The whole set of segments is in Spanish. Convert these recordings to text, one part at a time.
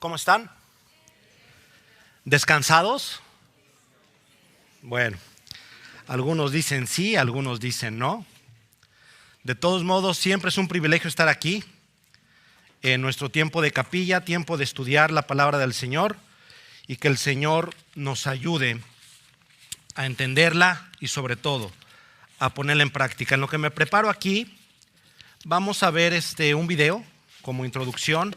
¿Cómo están? ¿Descansados? Bueno, algunos dicen sí, algunos dicen no. De todos modos, siempre es un privilegio estar aquí en nuestro tiempo de capilla, tiempo de estudiar la palabra del Señor y que el Señor nos ayude a entenderla y sobre todo a ponerla en práctica. En lo que me preparo aquí, vamos a ver un video como introducción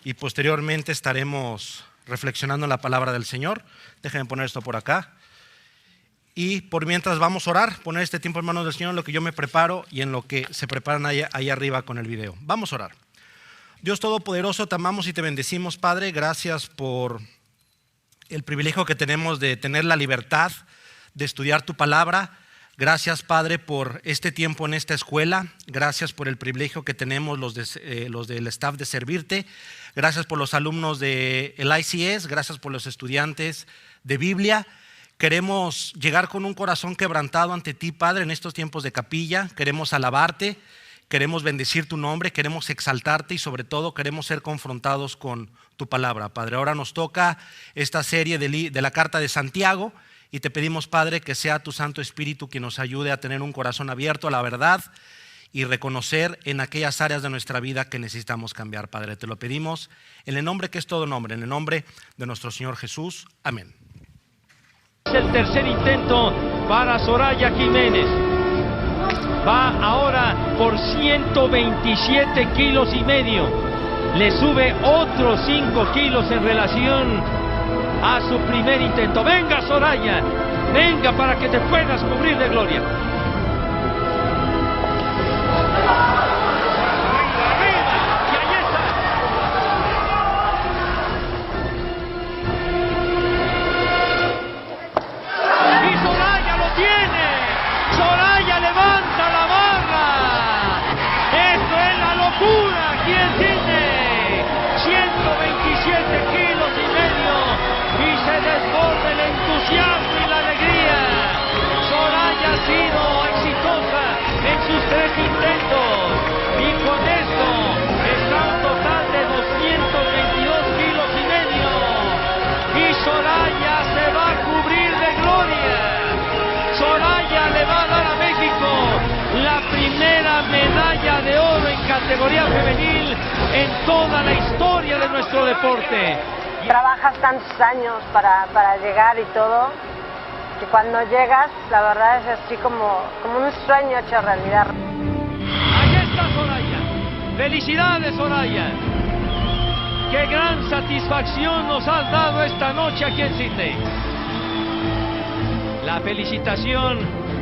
y posteriormente estaremos reflexionando en la palabra del Señor. Déjenme poner esto por acá. Y por mientras vamos a orar, poner este tiempo en manos del Señor en lo que yo me preparo y en lo que se preparan ahí arriba con el video. Vamos a orar. Dios Todopoderoso, te amamos y te bendecimos, Padre. Gracias por el privilegio que tenemos de tener la libertad de estudiar tu palabra. Gracias, Padre, por este tiempo en esta escuela. Gracias por el privilegio que tenemos los del staff de servirte. Gracias por los alumnos del ICS. Gracias por los estudiantes de Biblia. Queremos llegar con un corazón quebrantado ante ti, Padre, en estos tiempos de capilla. Queremos alabarte, queremos bendecir tu nombre, queremos exaltarte y sobre todo queremos ser confrontados con tu palabra, Padre. Ahora nos toca esta serie de la carta de Santiago. Y te pedimos, Padre, que sea tu Santo Espíritu quien nos ayude a tener un corazón abierto a la verdad y reconocer en aquellas áreas de nuestra vida que necesitamos cambiar, Padre. Te lo pedimos en el nombre que es todo nombre, en el nombre de nuestro Señor Jesús. Amén. Es el tercer intento para Soraya Jiménez. Va ahora por 127 kilos y medio. Le sube otros 5 kilos en relación a su primer intento. Venga, Soraya, venga para que te puedas cubrir de gloria. Arriba, y ahí está. Y Soraya lo tiene. Soraya levanta la barra. Esto es la locura. ¿Quién tiene 127 kilos y medio? Y se desborda el entusiasmo y la alegría. Soraya ha sido exitosa en sus 3 intentos y con esto está un total de 222 kilos y medio. Y Soraya se va a cubrir de gloria. Soraya le va a dar a México la primera medalla de oro en categoría femenil en toda la historia de nuestro deporte. Trabajas tantos años para llegar y todo, que cuando llegas, la verdad es así como un sueño hecho realidad. Ahí está Soraya. Felicidades, Soraya. Qué gran satisfacción nos has dado esta noche aquí en Sydney. La felicitación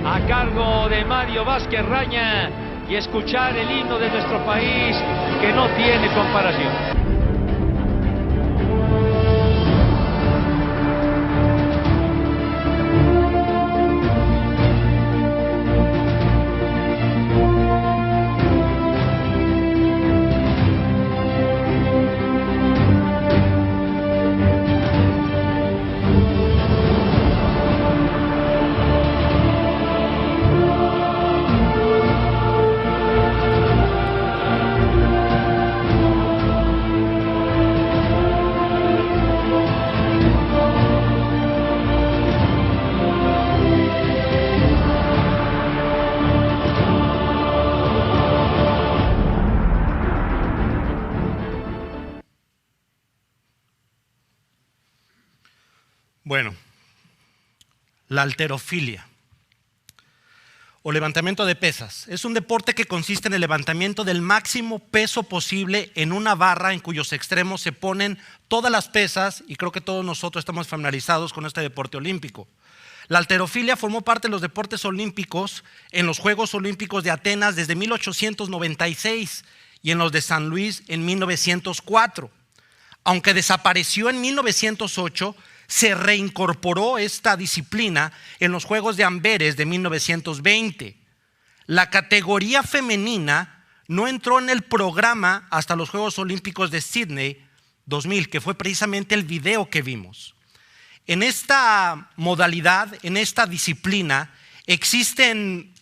a cargo de Mario Vázquez Raña y escuchar el himno de nuestro país que no tiene comparación. Bueno, la halterofilia o levantamiento de pesas es un deporte que consiste en el levantamiento del máximo peso posible en una barra en cuyos extremos se ponen todas las pesas, y creo que todos nosotros estamos familiarizados con este deporte olímpico. La halterofilia formó parte de los deportes olímpicos en los Juegos Olímpicos de Atenas desde 1896 y en los de San Luis en 1904. Aunque desapareció en 1908, se reincorporó esta disciplina en los Juegos de Amberes de 1920. La categoría femenina no entró en el programa hasta los Juegos Olímpicos de Sydney 2000, que fue precisamente el video que vimos. En esta modalidad, en esta disciplina, existen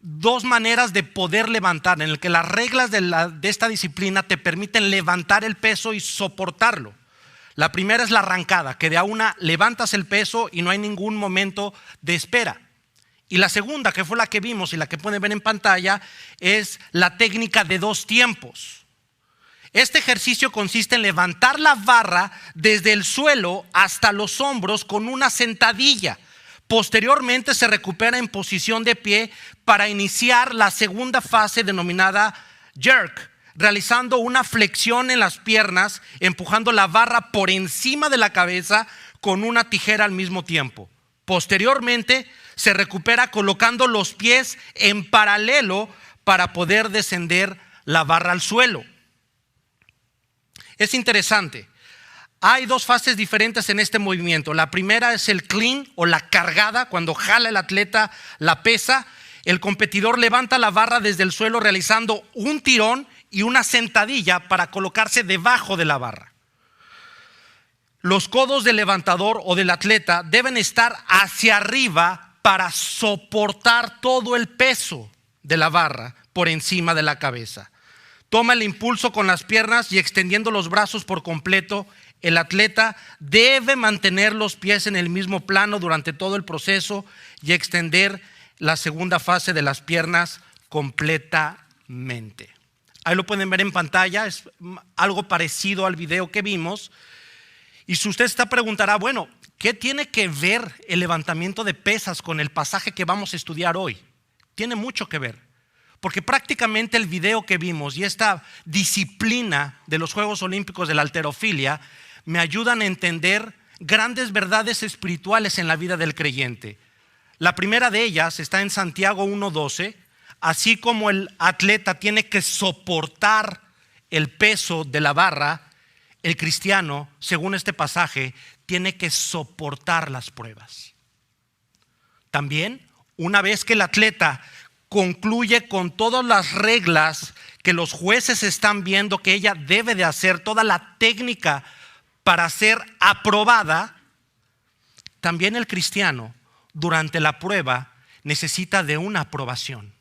dos maneras de poder levantar, en el que las reglas de esta disciplina te permiten levantar el peso y soportarlo. La primera es la arrancada, que de a una levantas el peso y no hay ningún momento de espera. Y la segunda, que fue la que vimos y la que pueden ver en pantalla, es la técnica de 2 tiempos. Este ejercicio consiste en levantar la barra desde el suelo hasta los hombros con una sentadilla. Posteriormente se recupera en posición de pie para iniciar la segunda fase denominada jerk, realizando una flexión en las piernas, empujando la barra por encima de la cabeza con una tijera al mismo tiempo. Posteriormente se recupera colocando los pies en paralelo para poder descender la barra al suelo. Es interesante. Hay 2 fases diferentes en este movimiento. La primera es el clean o la cargada, cuando jala el atleta la pesa. El competidor levanta la barra desde el suelo realizando un tirón y una sentadilla para colocarse debajo de la barra. Los codos del levantador o del atleta deben estar hacia arriba para soportar todo el peso de la barra por encima de la cabeza. Toma el impulso con las piernas y extendiendo los brazos por completo. El atleta debe mantener los pies en el mismo plano durante todo el proceso y extender la segunda fase de las piernas completamente. Ahí lo pueden ver en pantalla, es algo parecido al video que vimos. Y si usted se preguntará, bueno, ¿qué tiene que ver el levantamiento de pesas con el pasaje que vamos a estudiar hoy? Tiene mucho que ver. Porque prácticamente el video que vimos y esta disciplina de los Juegos Olímpicos de la halterofilia me ayudan a entender grandes verdades espirituales en la vida del creyente. La primera de ellas está en Santiago 1:12, así como el atleta tiene que soportar el peso de la barra, el cristiano, según este pasaje, tiene que soportar las pruebas. También, una vez que el atleta concluye con todas las reglas que los jueces están viendo que ella debe de hacer, toda la técnica para ser aprobada, también el cristiano durante la prueba necesita de una aprobación.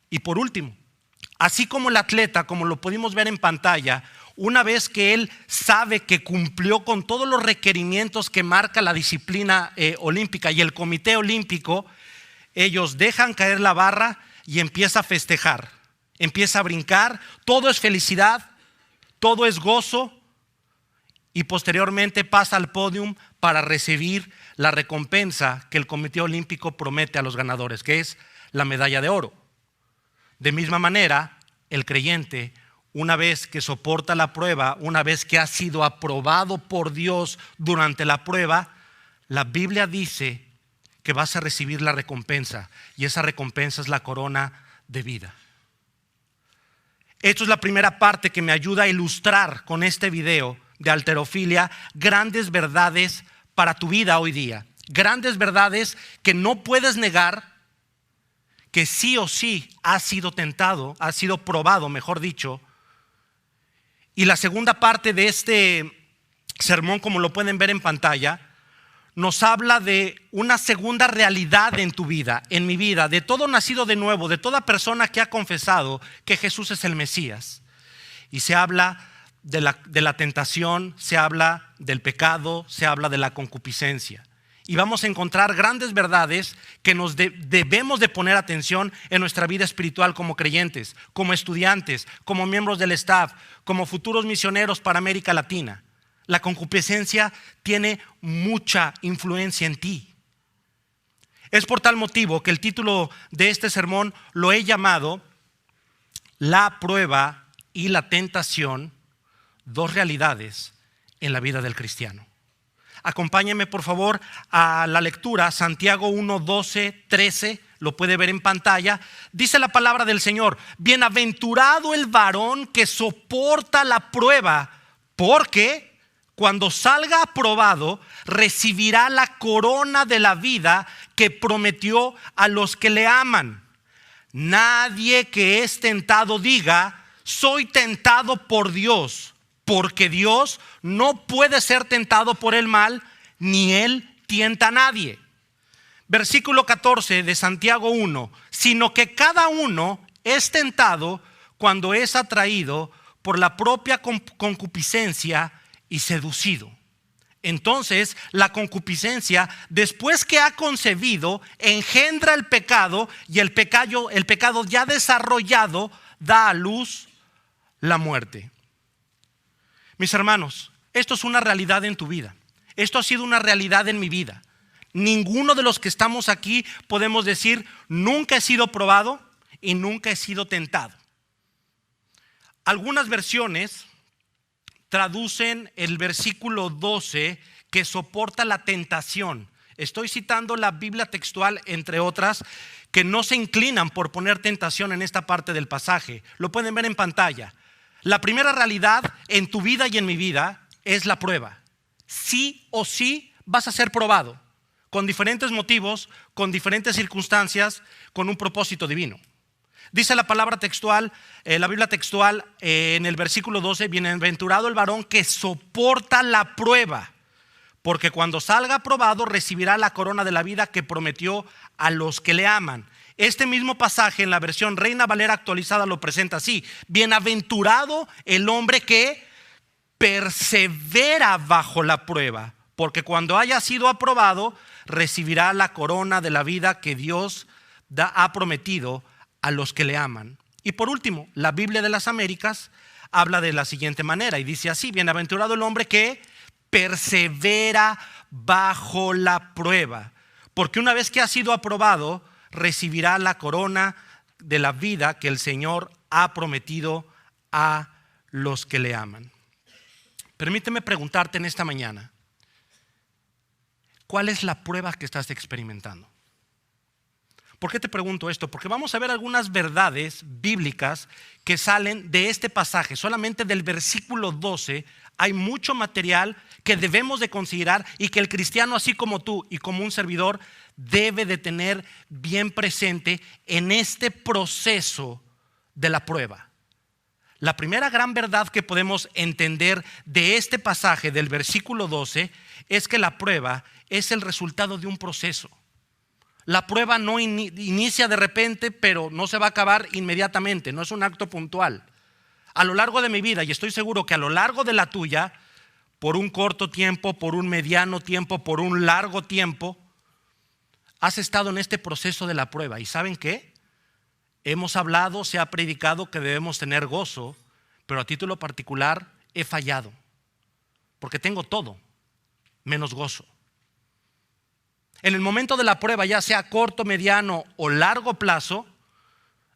Y por último, así como el atleta, como lo pudimos ver en pantalla, una vez que él sabe que cumplió con todos los requerimientos que marca la disciplina olímpica y el comité olímpico, ellos dejan caer la barra y empieza a festejar, empieza a brincar, todo es felicidad, todo es gozo y posteriormente pasa al podio para recibir la recompensa que el Comité Olímpico promete a los ganadores, que es la medalla de oro. De misma manera, el creyente, una vez que soporta la prueba, una vez que ha sido aprobado por Dios durante la prueba, la Biblia dice que vas a recibir la recompensa y esa recompensa es la corona de vida. Esto es la primera parte que me ayuda a ilustrar con este video de halterofilia grandes verdades para tu vida hoy día. Grandes verdades que no puedes negar, que sí o sí ha sido tentado, ha sido probado, mejor dicho. Y la segunda parte de este sermón, como lo pueden ver en pantalla, nos habla de una segunda realidad en tu vida, en mi vida, de todo nacido de nuevo, de toda persona que ha confesado que Jesús es el Mesías. Y se habla de la tentación, se habla del pecado, se habla de la concupiscencia. Y vamos a encontrar grandes verdades que nos debemos de poner atención en nuestra vida espiritual como creyentes, como estudiantes, como miembros del staff, como futuros misioneros para América Latina. La concupiscencia tiene mucha influencia en ti. Es por tal motivo que el título de este sermón lo he llamado La prueba y la tentación, dos realidades en la vida del cristiano. Acompáñenme por favor a la lectura, Santiago 1, 12, 13, lo puede ver en pantalla. Dice la palabra del Señor: bienaventurado el varón que soporta la prueba, porque cuando salga aprobado recibirá la corona de la vida que prometió a los que le aman. Nadie que es tentado diga: soy tentado por Dios, porque Dios no puede ser tentado por el mal, ni Él tienta a nadie. Versículo 14 de Santiago 1, sino que cada uno es tentado cuando es atraído por la propia concupiscencia y seducido. Entonces la concupiscencia, después que ha concebido, engendra el pecado, y el pecado ya desarrollado da a luz la muerte. Mis hermanos, esto es una realidad en tu vida. Esto ha sido una realidad en mi vida. Ninguno de los que estamos aquí podemos decir nunca he sido probado y nunca he sido tentado. Algunas versiones traducen el versículo 12 que soporta la tentación. Estoy citando la Biblia textual, entre otras, que no se inclinan por poner tentación en esta parte del pasaje. Lo pueden ver en pantalla. La primera realidad en tu vida y en mi vida es la prueba. Sí o sí vas a ser probado, con diferentes motivos, con diferentes circunstancias, con un propósito divino. Dice la palabra textual, la Biblia textual, en el versículo 12, bienaventurado el varón que soporta la prueba, porque cuando salga aprobado recibirá la corona de la vida que prometió a los que le aman. Este mismo pasaje en la versión Reina Valera actualizada lo presenta así: bienaventurado el hombre que persevera bajo la prueba, porque cuando haya sido aprobado recibirá la corona de la vida que Dios ha prometido a los que le aman. Y por último, la Biblia de las Américas habla de la siguiente manera y dice así: bienaventurado el hombre que persevera bajo la prueba, porque una vez que ha sido aprobado recibirá la corona de la vida que el Señor ha prometido a los que le aman. Permíteme preguntarte en esta mañana, ¿cuál es la prueba que estás experimentando? ¿Por qué te pregunto esto? Porque vamos a ver algunas verdades bíblicas que salen de este pasaje. Solamente del versículo 12 hay mucho material que debemos de considerar y que el cristiano, así como tú y como un servidor, debe de tener bien presente en este proceso de la prueba. La primera gran verdad que podemos entender de este pasaje del versículo 12 es que la prueba es el resultado de un proceso. La prueba no inicia de repente, pero no se va a acabar inmediatamente, no es un acto puntual. A lo largo de mi vida, y estoy seguro que a lo largo de la tuya, por un corto tiempo, por un mediano tiempo, por un largo tiempo, has estado en este proceso de la prueba. ¿Y saben qué? Hemos hablado, se ha predicado que debemos tener gozo, pero a título particular he fallado, porque tengo todo menos gozo. En el momento de la prueba, ya sea corto, mediano o largo plazo,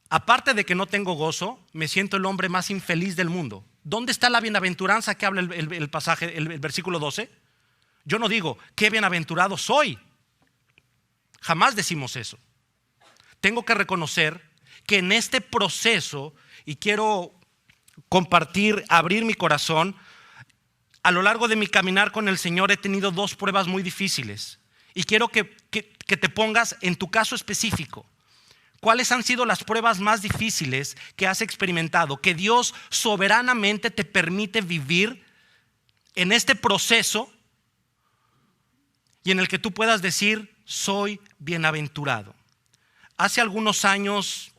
aparte de que no tengo gozo, me siento el hombre más infeliz del mundo. ¿Dónde está la bienaventuranza que habla el pasaje, el versículo 12? Yo no digo, qué bienaventurado soy. Jamás decimos eso. Tengo que reconocer que en este proceso, y quiero compartir, abrir mi corazón, a lo largo de mi caminar con el Señor he tenido dos pruebas muy difíciles. Y quiero que te pongas en tu caso específico. ¿Cuáles han sido las pruebas más difíciles que has experimentado? Que Dios soberanamente te permite vivir en este proceso y en el que tú puedas decir, soy bienaventurado. Hace algunos años,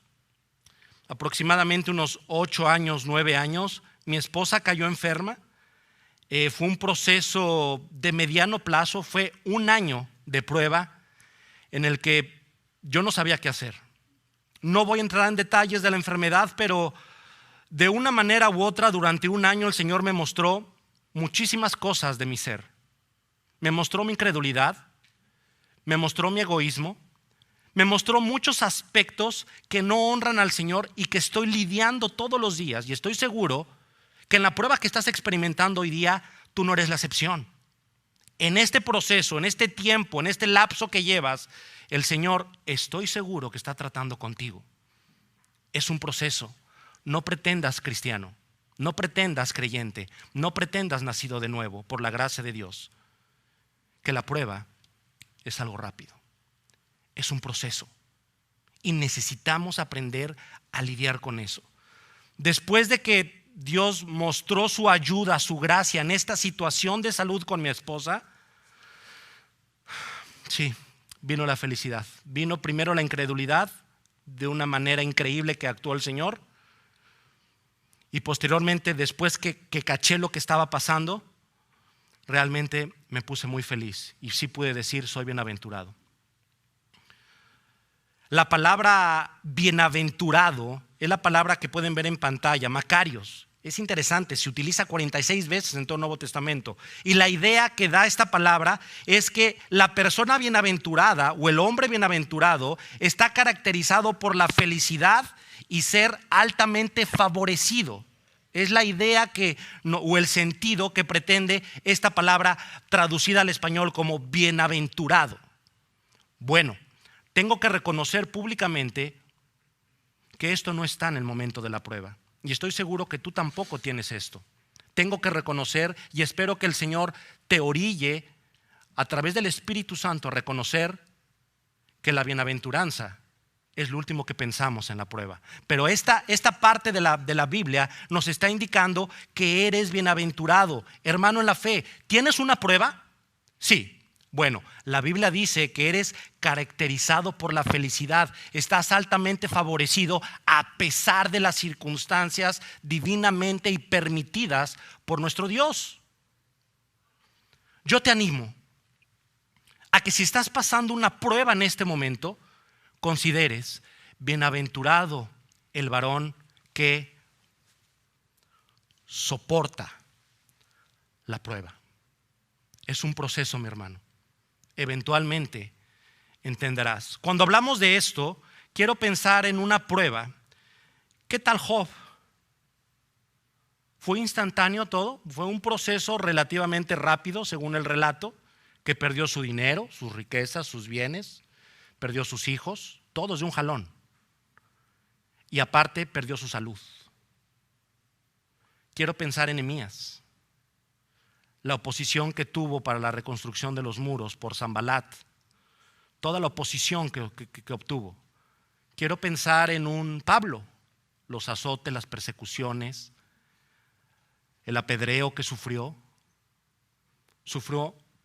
aproximadamente unos 8 años, 9 años, mi esposa cayó enferma. Fue un proceso de mediano plazo, fue un año de prueba en el que yo no sabía qué hacer. No voy a entrar en detalles de la enfermedad, pero de una manera u otra durante un año el Señor me mostró muchísimas cosas de mi ser. Me mostró mi incredulidad, me mostró mi egoísmo, me mostró muchos aspectos que no honran al Señor y que estoy lidiando todos los días. Y estoy seguro que en la prueba que estás experimentando hoy día, tú no eres la excepción. En este proceso, en este tiempo, en este lapso que llevas, el Señor, estoy seguro que está tratando contigo. Es un proceso. No pretendas cristiano, no pretendas creyente, no pretendas nacido de nuevo por la gracia de Dios, que la prueba es algo rápido. Es un proceso y necesitamos aprender a lidiar con eso. Después de que Dios mostró su ayuda, su gracia en esta situación de salud con mi esposa, sí, vino la felicidad. Vino primero la incredulidad, de una manera increíble que actuó el Señor. Y posteriormente, después que caché lo que estaba pasando, realmente me puse muy feliz. Y sí pude decir, soy bienaventurado. La palabra bienaventurado es la palabra que pueden ver en pantalla, Macarios. Es interesante, se utiliza 46 veces en todo el Nuevo Testamento. Y la idea que da esta palabra es que la persona bienaventurada o el hombre bienaventurado está caracterizado por la felicidad y ser altamente favorecido. Es la idea o el sentido que pretende esta palabra traducida al español como bienaventurado. Bueno, tengo que reconocer públicamente que esto no está en el momento de la prueba. Y estoy seguro que tú tampoco tienes esto. Tengo que reconocer y espero que el Señor te orille a través del Espíritu Santo a reconocer que la bienaventuranza es lo último que pensamos en la prueba. Pero esta parte de la Biblia nos está indicando que eres bienaventurado. Hermano en la fe, ¿tienes una prueba? Sí. Bueno, la Biblia dice que eres caracterizado por la felicidad. Estás altamente favorecido a pesar de las circunstancias divinamente y permitidas por nuestro Dios. Yo te animo a que si estás pasando una prueba en este momento, consideres bienaventurado el varón que soporta la prueba. Es un proceso, mi hermano. Eventualmente entenderás. Cuando hablamos de esto, quiero pensar en una prueba. ¿Qué tal Job? ¿Fue instantáneo todo? ¿Fue un proceso relativamente rápido, según el relato, que perdió su dinero, sus riquezas, sus bienes, perdió sus hijos, todos de un jalón? Y aparte perdió su salud. Quiero pensar en Nehemías. La oposición que tuvo para la reconstrucción de los muros por Sanbalat, toda la oposición que obtuvo. Quiero pensar en un Pablo, los azotes, las persecuciones, el apedreo que sufrió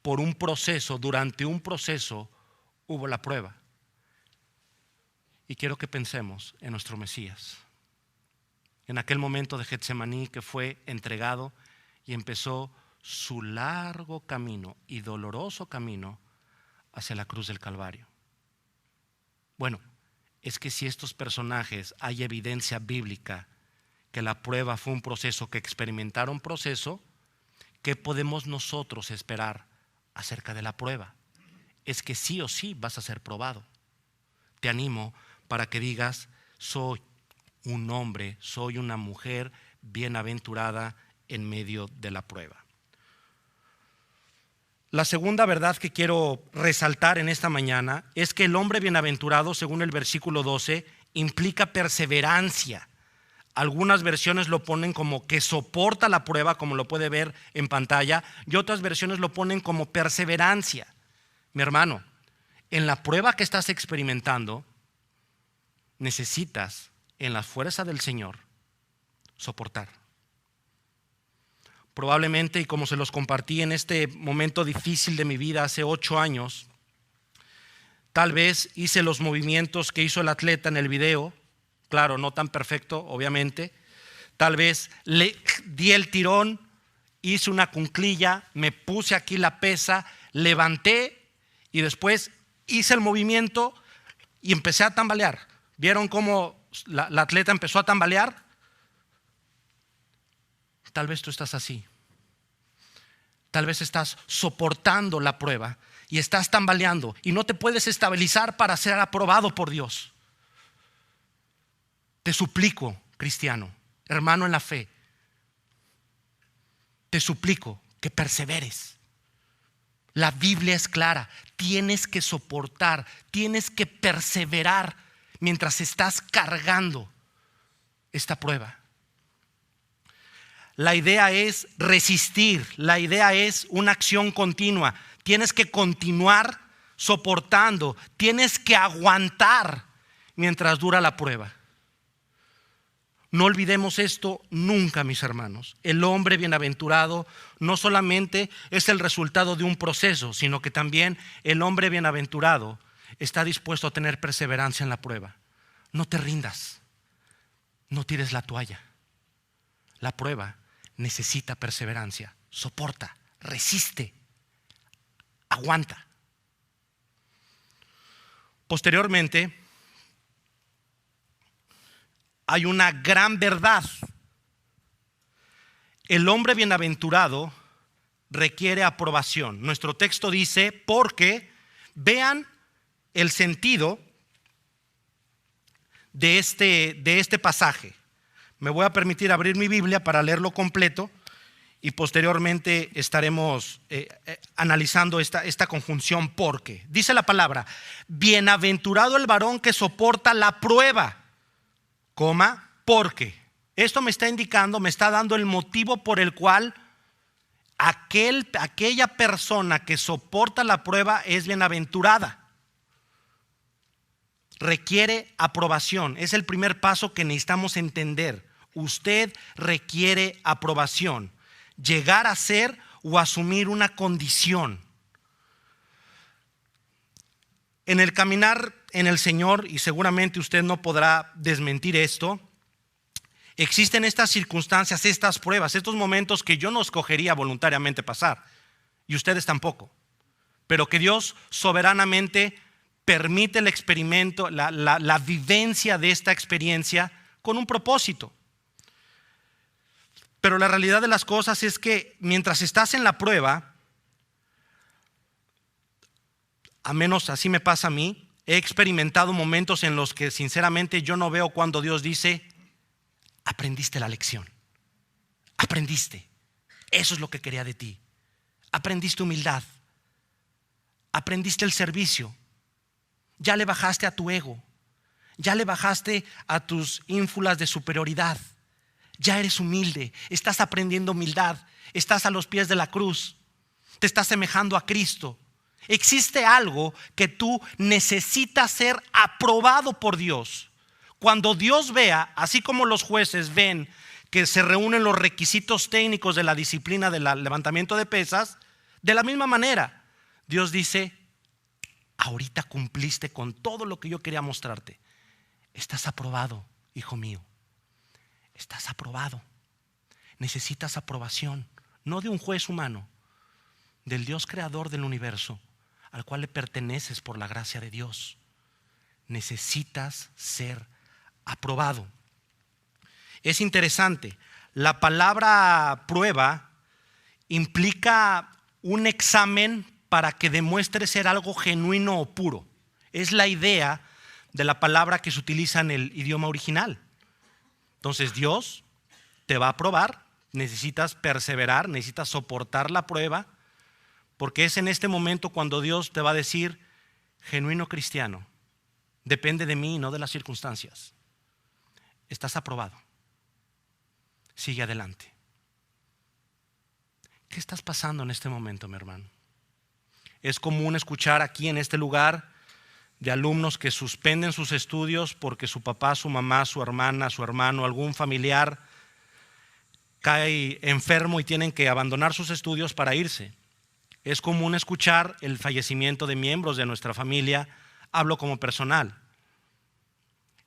por un proceso, durante un proceso hubo la prueba. Y quiero que pensemos en nuestro Mesías, en aquel momento de Getsemaní que fue entregado y empezó su largo camino y doloroso camino hacia la cruz del Calvario. Bueno, es que si estos personajes hay evidencia bíblica que la prueba fue un proceso, que experimentaron proceso, ¿qué podemos nosotros esperar acerca de la prueba? Es que sí o sí vas a ser probado. Te animo para que digas, soy un hombre, soy una mujer bienaventurada en medio de la prueba. La segunda verdad que quiero resaltar en esta mañana es que el hombre bienaventurado, según el versículo 12, implica perseverancia. Algunas versiones lo ponen como que soporta la prueba, como lo puede ver en pantalla, y otras versiones lo ponen como perseverancia. Mi hermano, en la prueba que estás experimentando, necesitas, en la fuerza del Señor, soportar. Probablemente, y como se los compartí en este momento difícil de mi vida hace 8 años, tal vez hice los movimientos que hizo el atleta en el video, claro, no tan perfecto, obviamente. Tal vez le di el tirón, hice una cunclilla, me puse aquí la pesa, levanté y después hice el movimiento y empecé a tambalear. ¿Vieron cómo la atleta empezó a tambalear? Tal vez tú estás así. Tal vez estás soportando la prueba y estás tambaleando y no te puedes estabilizar para ser aprobado por Dios. Te suplico, cristiano, hermano en la fe, te suplico que perseveres. La Biblia es clara, tienes que soportar, tienes que perseverar mientras estás cargando esta prueba. La idea es resistir, la idea es una acción continua. Tienes que continuar soportando, tienes que aguantar mientras dura la prueba. No olvidemos esto nunca, mis hermanos. El hombre bienaventurado no solamente es el resultado de un proceso, sino que también el hombre bienaventurado está dispuesto a tener perseverancia en la prueba. No te rindas, no tires la toalla. La prueba necesita perseverancia. Soporta, resiste, aguanta. Posteriormente, hay una gran verdad. El hombre bienaventurado requiere aprobación. Nuestro texto dice, porque vean el sentido de este pasaje. Me voy a permitir abrir mi Biblia para leerlo completo y posteriormente estaremos analizando esta conjunción porque. Dice la palabra, bienaventurado el varón que soporta la prueba, porque. Esto me está indicando, me está dando el motivo por el cual aquella persona que soporta la prueba es bienaventurada. Requiere aprobación. Es el primer paso que necesitamos entender. Usted requiere aprobación. Llegar a ser o asumir una condición. En el caminar en el Señor, y seguramente usted no podrá desmentir esto, existen estas circunstancias, estas pruebas, estos momentos que yo no escogería voluntariamente pasar, y ustedes tampoco, pero que Dios soberanamente permite el experimento, la vivencia de esta experiencia con un propósito. Pero la realidad de las cosas es que mientras estás en la prueba, a menos así me pasa a mí, he experimentado momentos en los que sinceramente yo no veo cuando Dios dice, aprendiste la lección, aprendiste, eso es lo que quería de ti, aprendiste humildad, aprendiste el servicio, ya le bajaste a tu ego, ya le bajaste a tus ínfulas de superioridad, ya eres humilde, estás aprendiendo humildad, estás a los pies de la cruz, te estás semejando a Cristo. Existe algo que tú necesitas ser aprobado por Dios. Cuando Dios vea, así como los jueces ven que se reúnen los requisitos técnicos de la disciplina del levantamiento de pesas, de la misma manera, Dios dice, ahorita cumpliste con todo lo que yo quería mostrarte. Estás aprobado, hijo mío. Estás aprobado. Necesitas aprobación, no de un juez humano, del Dios creador del universo, al cual le perteneces por la gracia de Dios. Necesitas ser aprobado. Es interesante, la palabra prueba implica un examen para que demuestre ser algo genuino o puro. Es la idea de la palabra que se utiliza en el idioma original. Entonces Dios te va a probar, necesitas perseverar, necesitas soportar la prueba, porque es en este momento cuando Dios te va a decir, genuino cristiano, depende de mí y no de las circunstancias. Estás aprobado. Sigue adelante. ¿Qué estás pasando en este momento, mi hermano? Es común escuchar aquí en este lugar de alumnos que suspenden sus estudios porque su papá, su mamá, su hermana, su hermano, algún familiar cae enfermo y tienen que abandonar sus estudios para irse. Es común escuchar el fallecimiento de miembros de nuestra familia, hablo como personal.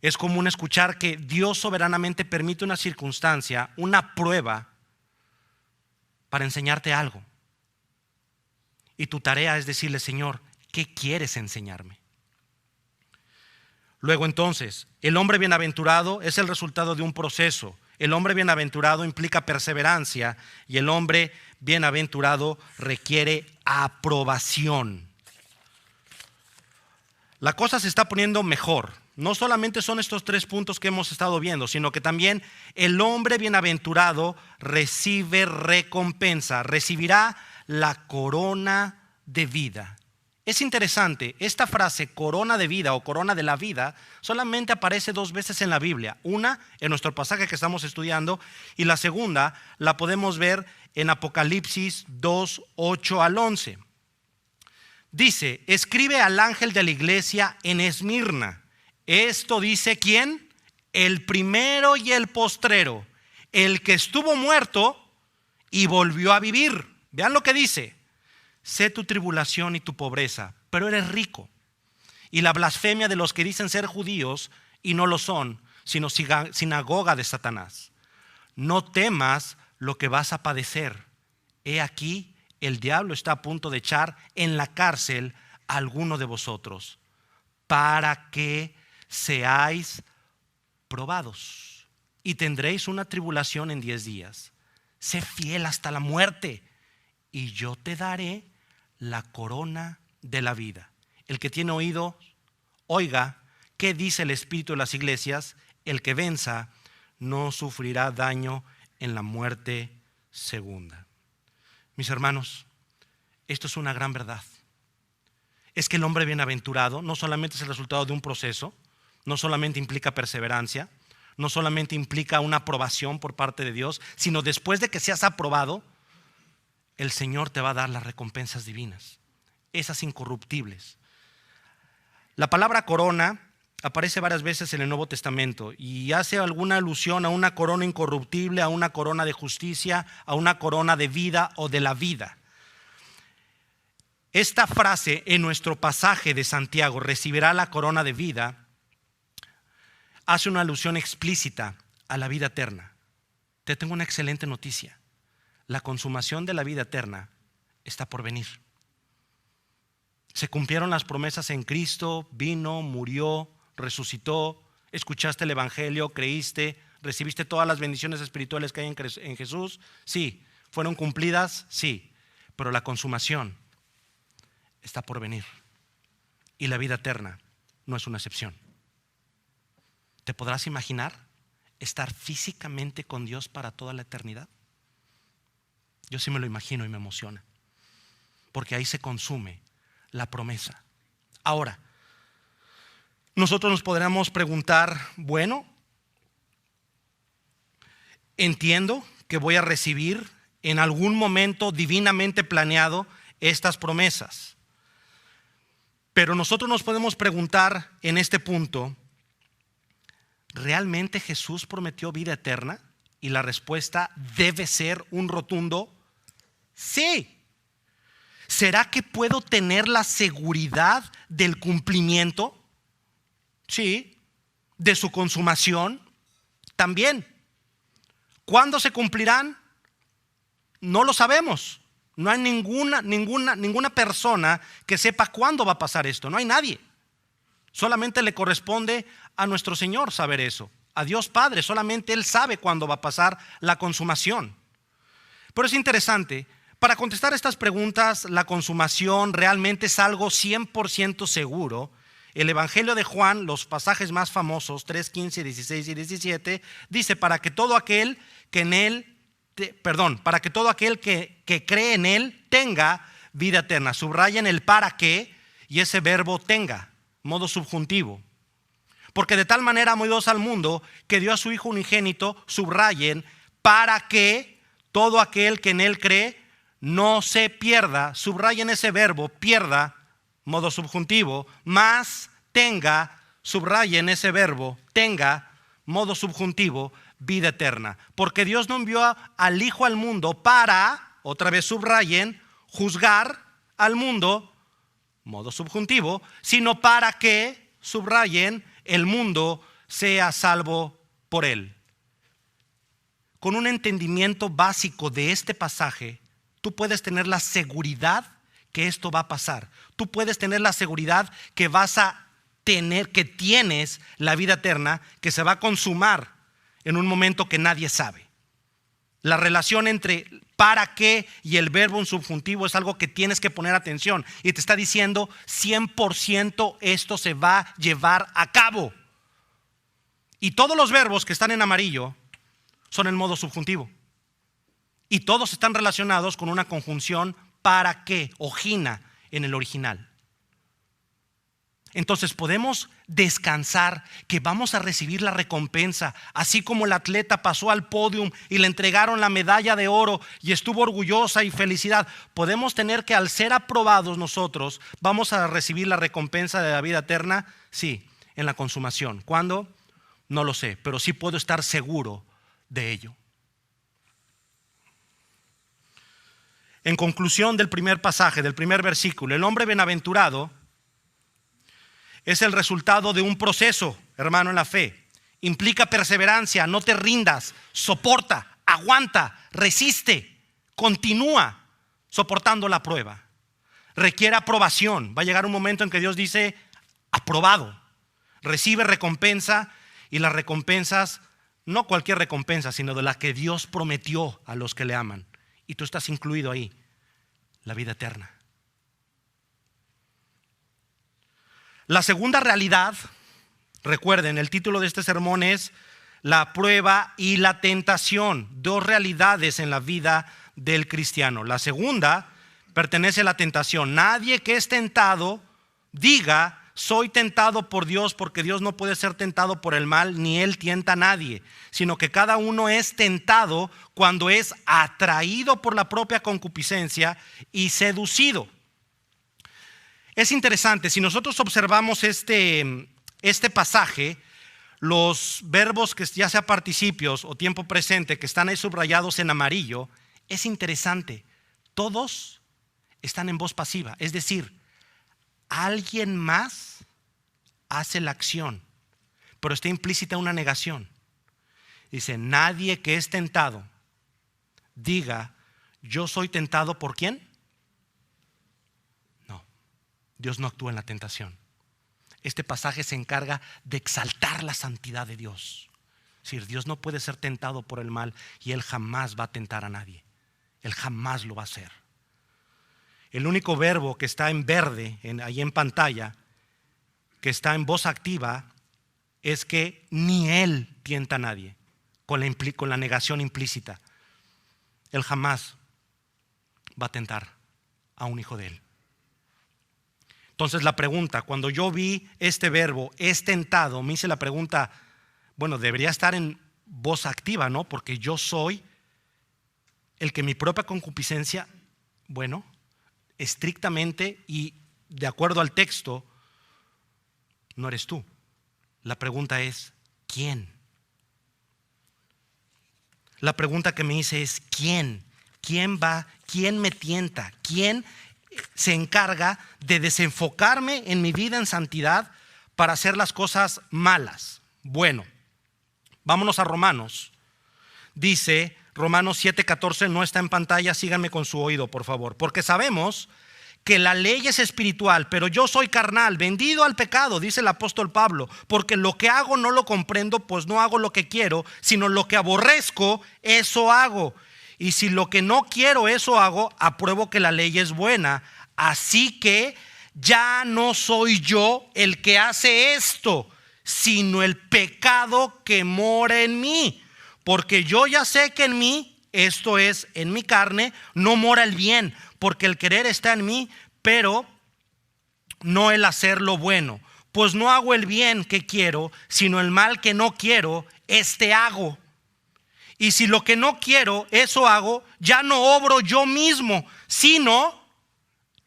Es común escuchar que Dios soberanamente permite una circunstancia, una prueba, para enseñarte algo. Y tu tarea es decirle, Señor, ¿qué quieres enseñarme? Luego entonces, el hombre bienaventurado es el resultado de un proceso. El hombre bienaventurado implica perseverancia y el hombre bienaventurado requiere aprobación. La cosa se está poniendo mejor. No solamente son estos 3 puntos que hemos estado viendo, sino que también el hombre bienaventurado recibe recompensa, recibirá la corona de vida. Es interesante, esta frase corona de vida o corona de la vida solamente aparece 2 veces en la Biblia. Una en nuestro pasaje que estamos estudiando y la segunda la podemos ver en Apocalipsis 2, 8 al 11. Dice, escribe al ángel de la iglesia en Esmirna. Esto dice ¿quién? El primero y el postrero, el que estuvo muerto y volvió a vivir. Vean lo que dice. Sé tu tribulación y tu pobreza, pero eres rico. y la blasfemia de los que dicen ser judíos y no lo son, sino sinagoga de Satanás. No temas lo que vas a padecer. He aquí, el diablo está a punto de echar en la cárcel a alguno de vosotros, para que seáis probados, y tendréis una tribulación en 10 días. Sé fiel hasta la muerte, y yo te daré la corona de la vida. El que tiene oído, oiga qué dice el Espíritu de las iglesias. El que venza no sufrirá daño en la muerte segunda. Mis hermanos, esto es una gran verdad. Es que el hombre bienaventurado no solamente es el resultado de un proceso, no solamente implica perseverancia, no solamente implica una aprobación por parte de Dios, sino después de que seas aprobado, el Señor te va a dar las recompensas divinas, esas incorruptibles. La palabra corona aparece varias veces en el Nuevo Testamento y hace alguna alusión a una corona incorruptible, a una corona de justicia, a una corona de vida o de la vida. Esta frase en nuestro pasaje de Santiago, recibirá la corona de vida, hace una alusión explícita a la vida eterna. Te tengo una excelente noticia. La consumación de la vida eterna está por venir. Se cumplieron las promesas en Cristo, vino, murió, resucitó, escuchaste el evangelio, creíste, recibiste todas las bendiciones espirituales que hay en Jesús. Sí, fueron cumplidas, sí, pero la consumación está por venir y la vida eterna no es una excepción. ¿Te podrás imaginar estar físicamente con Dios para toda la eternidad? Yo sí me lo imagino y me emociona, porque ahí se consume la promesa. Ahora, nosotros nos podríamos preguntar, bueno, entiendo que voy a recibir en algún momento divinamente planeado estas promesas, pero nosotros nos podemos preguntar en este punto, ¿realmente Jesús prometió vida eterna? Y la respuesta debe ser un rotundo sí. ¿Será que puedo tener la seguridad del cumplimiento? Sí. ¿De su consumación? También. ¿Cuándo se cumplirán? No lo sabemos. No hay ninguna persona que sepa cuándo va a pasar esto. No hay nadie. Solamente le corresponde a nuestro Señor saber eso. A Dios Padre, solamente Él sabe cuándo va a pasar la consumación. Pero es interesante, para contestar estas preguntas, la consumación realmente es algo 100% seguro. El Evangelio de Juan, los pasajes más famosos, 3, 15, 16 y 17, dice para que todo aquel que cree en Él tenga vida eterna. Subrayen el para qué y ese verbo tenga, modo subjuntivo. Porque de tal manera amó Dios al mundo que dio a su Hijo unigénito, subrayen, para que todo aquel que en Él cree no se pierda, subrayen ese verbo, pierda, modo subjuntivo, más tenga, subrayen ese verbo, tenga, modo subjuntivo, vida eterna. Porque Dios no envió al Hijo al mundo para, otra vez subrayen, juzgar al mundo, modo subjuntivo, sino para que, subrayen, el mundo sea salvo por él. Con un entendimiento básico de este pasaje, tú puedes tener la seguridad que esto va a pasar. Tú puedes tener la seguridad que vas a tener, que tienes la vida eterna, que se va a consumar en un momento que nadie sabe. La relación entre para qué y el verbo en subjuntivo es algo que tienes que poner atención. Y te está diciendo 100% esto se va a llevar a cabo. Y todos los verbos que están en amarillo son en modo subjuntivo. Y todos están relacionados con una conjunción para qué, ojina en el original. Entonces podemos descansar que vamos a recibir la recompensa, así como el atleta pasó al podio y le entregaron la medalla de oro y estuvo orgullosa y felicidad. Podemos tener que al ser aprobados nosotros vamos a recibir la recompensa de la vida eterna, sí, en la consumación. ¿Cuándo? No lo sé, pero sí puedo estar seguro de ello. En conclusión del primer pasaje, del primer versículo, el hombre bienaventurado es el resultado de un proceso, hermano, en la fe. Implica perseverancia, no te rindas, soporta, aguanta, resiste, continúa soportando la prueba. Requiere aprobación. Va a llegar un momento en que Dios dice, aprobado. Recibe recompensa, y las recompensas, no cualquier recompensa, sino de la que Dios prometió a los que le aman. Y tú estás incluido ahí, la vida eterna. La segunda realidad, recuerden, el título de este sermón es la prueba y la tentación. Dos realidades en la vida del cristiano. La segunda pertenece a la tentación. Nadie que es tentado diga, soy tentado por Dios, porque Dios no puede ser tentado por el mal, ni Él tienta a nadie, sino que cada uno es tentado cuando es atraído por la propia concupiscencia y seducido. Es interesante, si nosotros observamos este pasaje, los verbos que ya sea participios o tiempo presente que están ahí subrayados en amarillo, es interesante, todos están en voz pasiva, es decir, alguien más hace la acción, pero está implícita una negación. Dice, nadie que es tentado diga, yo soy tentado ¿por quién? No, Dios no actúa en la tentación. Este pasaje se encarga de exaltar la santidad de Dios. Es decir, Dios no puede ser tentado por el mal y Él jamás va a tentar a nadie. Él jamás lo va a hacer. El único verbo que está en verde, ahí en pantalla, que está en voz activa, es que ni Él tienta a nadie, con la negación implícita. Él jamás va a tentar a un hijo de Él. Entonces la pregunta, cuando yo vi este verbo, es tentado, me hice la pregunta, bueno, debería estar en voz activa, ¿no? Porque yo soy el que mi propia concupiscencia, bueno, estrictamente y de acuerdo al texto, no eres tú. La pregunta es, ¿quién? La pregunta que me hice es, ¿quién? ¿Quién va? ¿Quién me tienta? ¿Quién se encarga de desenfocarme en mi vida en santidad para hacer las cosas malas? Bueno, vámonos a Romanos. Dice Romanos 7:14, no está en pantalla, síganme con su oído, por favor. Porque sabemos que la ley es espiritual, pero yo soy carnal, vendido al pecado, dice el apóstol Pablo, porque lo que hago no lo comprendo, pues no hago lo que quiero, sino lo que aborrezco, eso hago. Y si lo que no quiero, eso hago, apruebo que la ley es buena. Así que ya no soy yo el que hace esto, sino el pecado que mora en mí. Porque yo ya sé que en mí, esto es, en mi carne, no mora el bien, porque el querer está en mí, pero no el hacer lo bueno. Pues no hago el bien que quiero, sino el mal que no quiero, este hago. Y si lo que no quiero, eso hago, ya no obro yo mismo, sino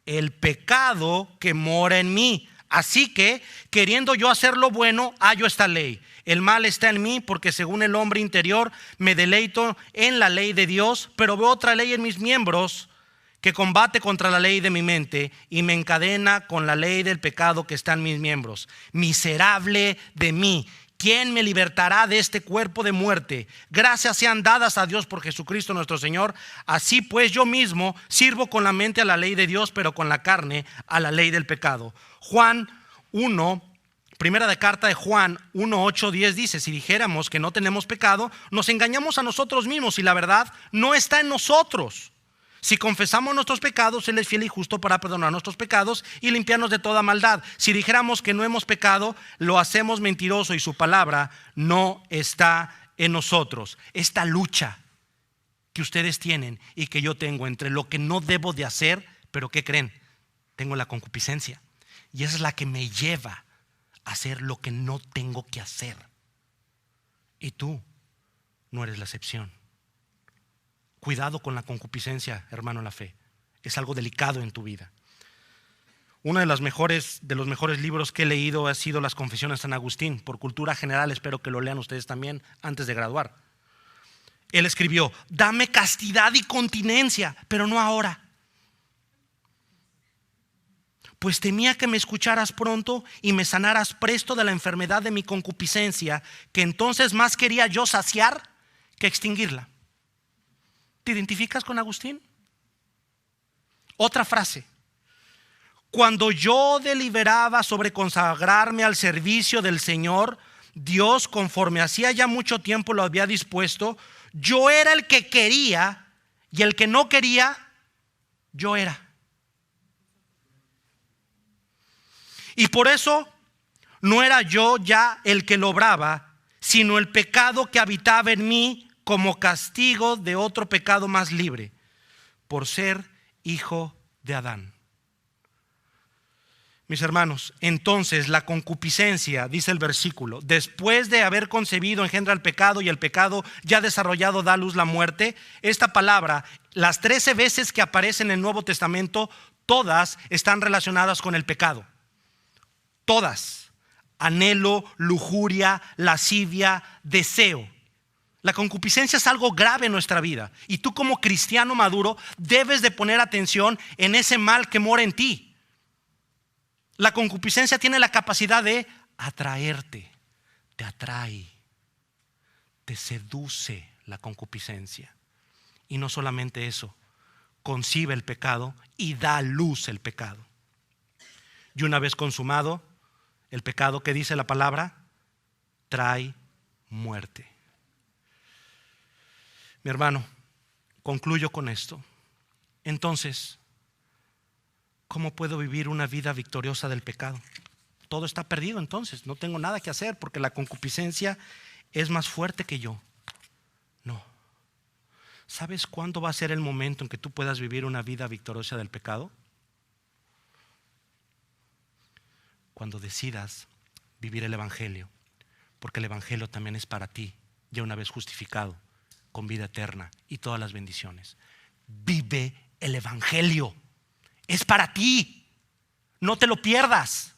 el pecado que mora en mí. Así que, queriendo yo hacer lo bueno, hallo esta ley. El mal está en mí, porque según el hombre interior me deleito en la ley de Dios, pero veo otra ley en mis miembros que combate contra la ley de mi mente y me encadena con la ley del pecado que está en mis miembros. Miserable de mí, ¿quién me libertará de este cuerpo de muerte? Gracias sean dadas a Dios por Jesucristo nuestro Señor. Así pues yo mismo sirvo con la mente a la ley de Dios, pero con la carne a la ley del pecado. Juan 1, primera de carta de Juan 1, 8, 10 dice, si dijéramos que no tenemos pecado, nos engañamos a nosotros mismos y la verdad no está en nosotros. Si confesamos nuestros pecados, Él es fiel y justo para perdonar nuestros pecados y limpiarnos de toda maldad. Si dijéramos que no hemos pecado, lo hacemos mentiroso y su palabra no está en nosotros. Esta lucha que ustedes tienen y que yo tengo entre lo que no debo de hacer, pero ¿qué creen? Tengo la concupiscencia y esa es la que me lleva a hacer lo que no tengo que hacer. Y tú no eres la excepción. Cuidado con la concupiscencia, hermano en la fe. Es algo delicado en tu vida. Uno de los mejores libros que he leído ha sido Las Confesiones de San Agustín. Por cultura general, espero que lo lean ustedes también antes de graduar. Él escribió, dame castidad y continencia, pero no ahora. pues temía que me escucharas pronto y me sanaras presto de la enfermedad de mi concupiscencia, que entonces más quería yo saciar que extinguirla. ¿Te identificas con Agustín? Otra frase: cuando yo deliberaba sobre consagrarme al servicio del Señor, Dios, conforme hacía ya mucho tiempo lo había dispuesto, yo era el que quería, y el que no quería, yo era. Y por eso no era yo ya el que lo obraba, sino el pecado que habitaba en mí como castigo de otro pecado más libre, por ser hijo de Adán. Mis hermanos, entonces la concupiscencia, dice el versículo, después de haber concebido engendra el pecado, y el pecado ya desarrollado da a luz la muerte. Esta palabra, las 13 veces que aparece en el Nuevo Testamento, todas están relacionadas con el pecado. Todas: anhelo, lujuria, lascivia, deseo. La concupiscencia es algo grave en nuestra vida, y tú como cristiano maduro debes de poner atención en ese mal que mora en ti. La concupiscencia tiene la capacidad de atraerte, te atrae, te seduce la concupiscencia. Y no solamente eso, concibe el pecado y da a luz el pecado. Y una vez consumado el pecado, ¿qué dice la palabra? Trae muerte. Mi hermano, concluyo con esto. Entonces, ¿cómo puedo vivir una vida victoriosa del pecado? Todo está perdido entonces, no tengo nada que hacer porque la concupiscencia es más fuerte que yo. No. ¿Sabes cuándo va a ser el momento en que tú puedas vivir una vida victoriosa del pecado? Cuando decidas vivir el Evangelio, porque el Evangelio también es para ti, ya una vez justificado, con vida eterna y todas las bendiciones. Vive el Evangelio. Es para ti. No te lo pierdas.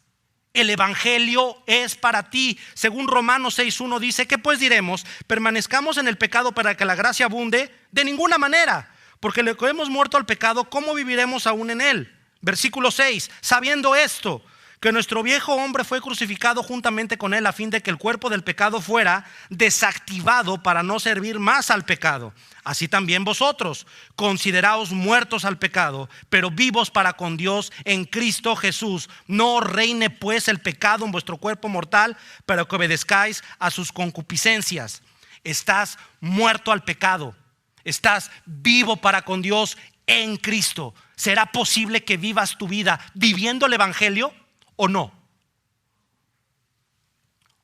El Evangelio es para ti. Según Romanos 6:1 dice: ¿qué pues diremos? ¿Permanezcamos en el pecado para que la gracia abunde? De ninguna manera, porque lo que hemos muerto al pecado, ¿cómo viviremos aún en él? Versículo 6: sabiendo esto, que nuestro viejo hombre fue crucificado juntamente con él, a fin de que el cuerpo del pecado fuera desactivado para no servir más al pecado. Así también vosotros, consideraos muertos al pecado, pero vivos para con Dios en Cristo Jesús. No reine pues el pecado en vuestro cuerpo mortal, pero que obedezcáis a sus concupiscencias. Estás muerto al pecado, estás vivo para con Dios en Cristo. ¿Será posible que vivas tu vida viviendo el Evangelio o no?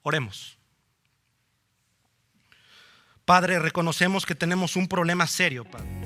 Oremos. Padre, reconocemos que tenemos un problema serio, Padre.